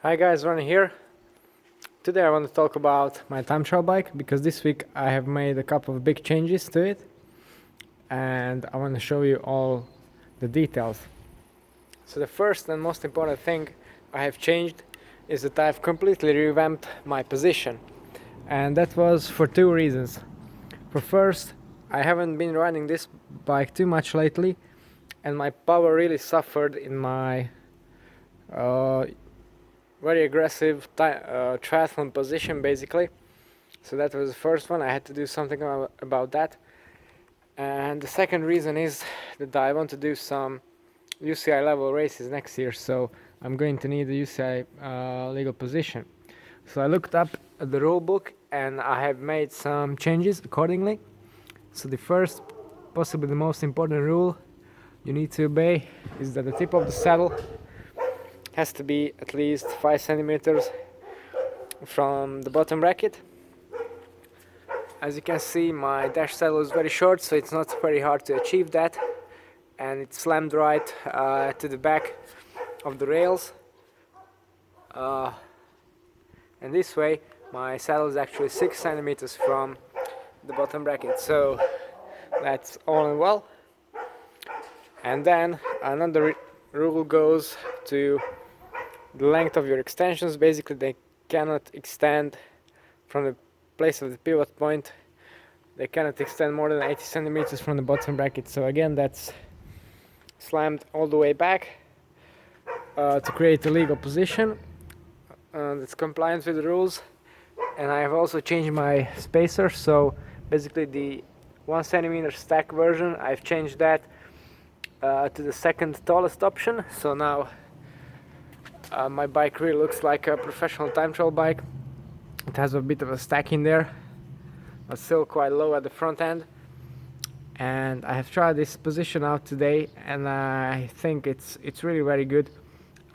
Hi guys, Ronnie here. Today I want to talk about my time trial bike because this week I have made a couple of big changes to it and I want to show you all the details. So the first and most important thing I have changed is that I've completely revamped my position, and that was for two reasons. For first, I haven't been riding this bike too much lately and my power really suffered in my uh, very aggressive triathlon position basically. So that was the first one. I had to do something about that. And the second reason is that I want to do some UCI level races next year, so I'm going to need a UCI legal position. So I looked up at the rule book and I have made some changes accordingly. So the first, possibly the most important rule you need to obey is that the tip of the saddle has to be at least 5 centimeters from the bottom bracket. As you can see, my dash saddle is very short, so it's not very hard to achieve that, and it's slammed right to the back of the rails, and this way my saddle is actually 6 centimeters from the bottom bracket, so that's all in well. And then another rule goes to the length of your extensions. Basically, they cannot extend from the place of the pivot point. They cannot extend more than 80 centimeters from the bottom bracket. So again, that's slammed all the way back to create a legal position that's compliant with the rules. And I have also changed my spacer. So basically, the 1 centimeter stack version, I've changed that to the second tallest option. So now my bike really looks like a professional time trial bike. It has a bit of a stack in there, but still quite low at the front end. And I have tried this position out today, and I think it's really very good.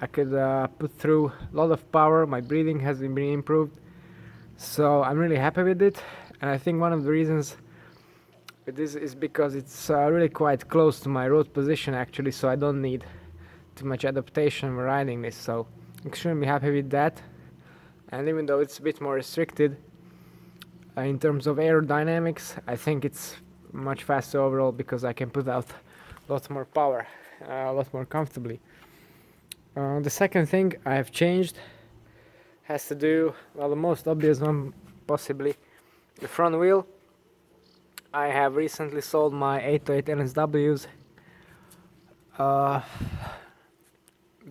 I could put through a lot of power. My breathing has been improved, so I'm really happy with it. And I think one of the reasons with this is because it's really quite close to my road position actually, so I don't need too much adaptation when riding this. So extremely happy with that. And even though it's a bit more restricted in terms of aerodynamics, I think it's much faster overall because I can put out a lot more power, a lot more comfortably. The second thing I have changed has to do, well, the most obvious one possibly, the front wheel. I have recently sold my 808 NSWs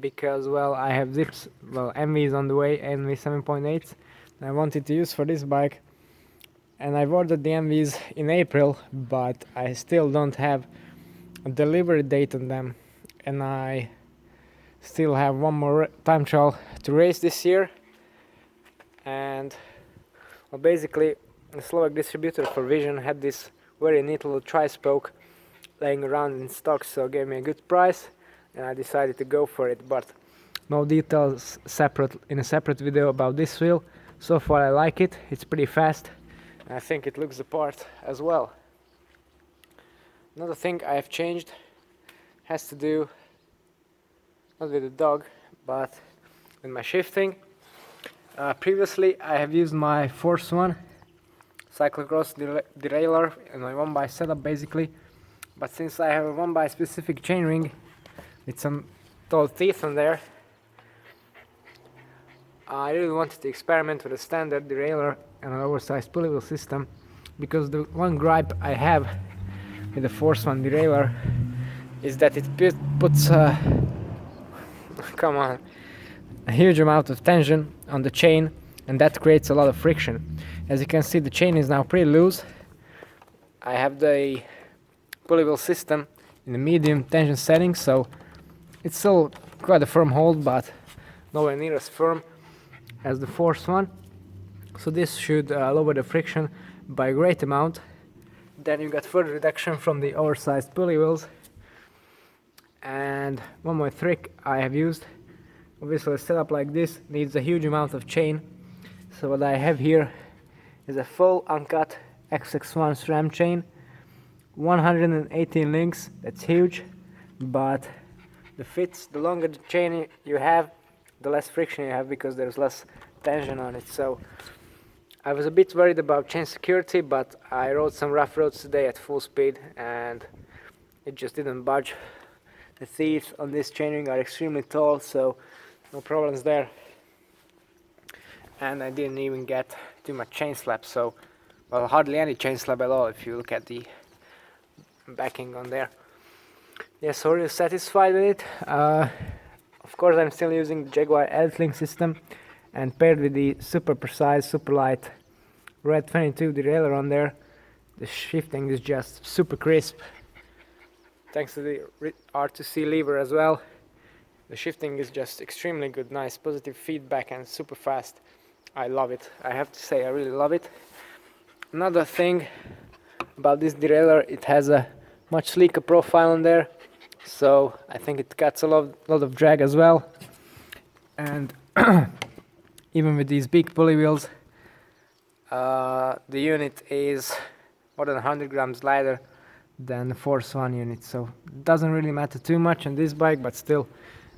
because, well, I have zips, well, MVs on the way, MV 7.8s, I wanted to use for this bike, and I've ordered the MVs in April, but I still don't have a delivery date on them, and I still have one more time trial to race this year. And well, basically the Slovak distributor for Vision had this very neat little tri-spoke laying around in stock, so gave me a good price and I decided to go for it. But no details in a separate video about this wheel. So far I like it, it's pretty fast and I think it looks the part as well. Another thing I have changed has to do not with the dog but with my shifting. Previously I have used my Force One cyclocross derailleur and my 1x setup basically, but since I have a 1x specific chainring with some tall teeth on there, I really wanted to experiment with a standard derailleur and an oversized pulley wheel system, because the one gripe I have with the Force One derailleur is that it puts come on, a huge amount of tension on the chain, and that creates a lot of friction. As you can see, the chain is now pretty loose. I have the pulley wheel system in the medium tension setting, so it's still quite a firm hold, but nowhere near as firm as the Force One. So this should lower the friction by a great amount. Then you got further reduction from the oversized pulley wheels. And one more trick I have used, obviously a setup like this needs a huge amount of chain, so what I have here is a full uncut XX1 SRAM chain, 118 links. That's huge, but the longer the chain you have, the less friction you have because there's less tension on it. So I was a bit worried about chain security, but I rode some rough roads today at full speed and it just didn't budge. The teeth on this chainring are extremely tall, so no problems there. And I didn't even get too much chain slap, so well, hardly any chain slap at all if you look at the backing on there. Yeah, so really satisfied with it. Of course, I'm still using the Jaguar EliteLink system, and paired with the super precise, super light Red 22 derailleur on there, the shifting is just super crisp. Thanks to the R2C lever as well, the shifting is just extremely good, nice positive feedback and super fast. I love it. I have to say I really love it. Another thing about this derailleur, it has a much sleeker profile on there, so I think it cuts a lot of drag as well. And even with these big pulley wheels, the unit is more than 100 grams lighter than the Force One unit, so it doesn't really matter too much on this bike, but still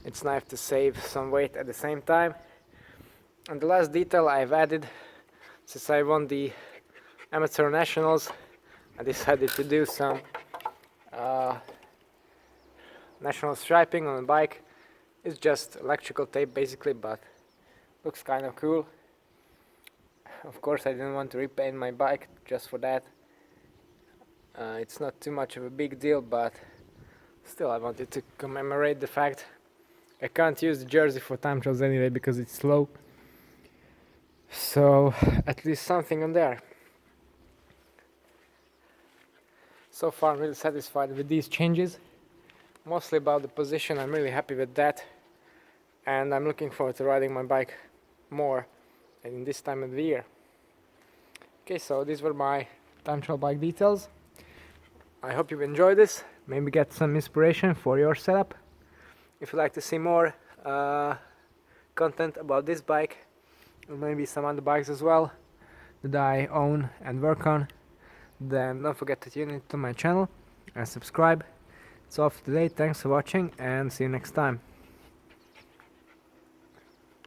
it's nice to save some weight at the same time. And the last detail I've added, since I won the Amateur Nationals, I decided to do some national striping on the bike. It's just electrical tape basically, but looks kind of cool. Of course I didn't want to repaint my bike just for that. It's not too much of a big deal, but still I wanted to commemorate the fact I can't use the jersey for time trials anyway because it's slow. So at least something on there. So far I'm really satisfied with these changes. Mostly about the position, I'm really happy with that. And I'm looking forward to riding my bike more in this time of the year. Okay, so these were my time trial bike details. I hope you enjoyed this. Maybe get some inspiration for your setup. If you'd like to see more content about this bike, or maybe some other bikes as well that I own and work on, then don't forget to tune into my channel and subscribe. It's all for today. Thanks for watching and see you next time.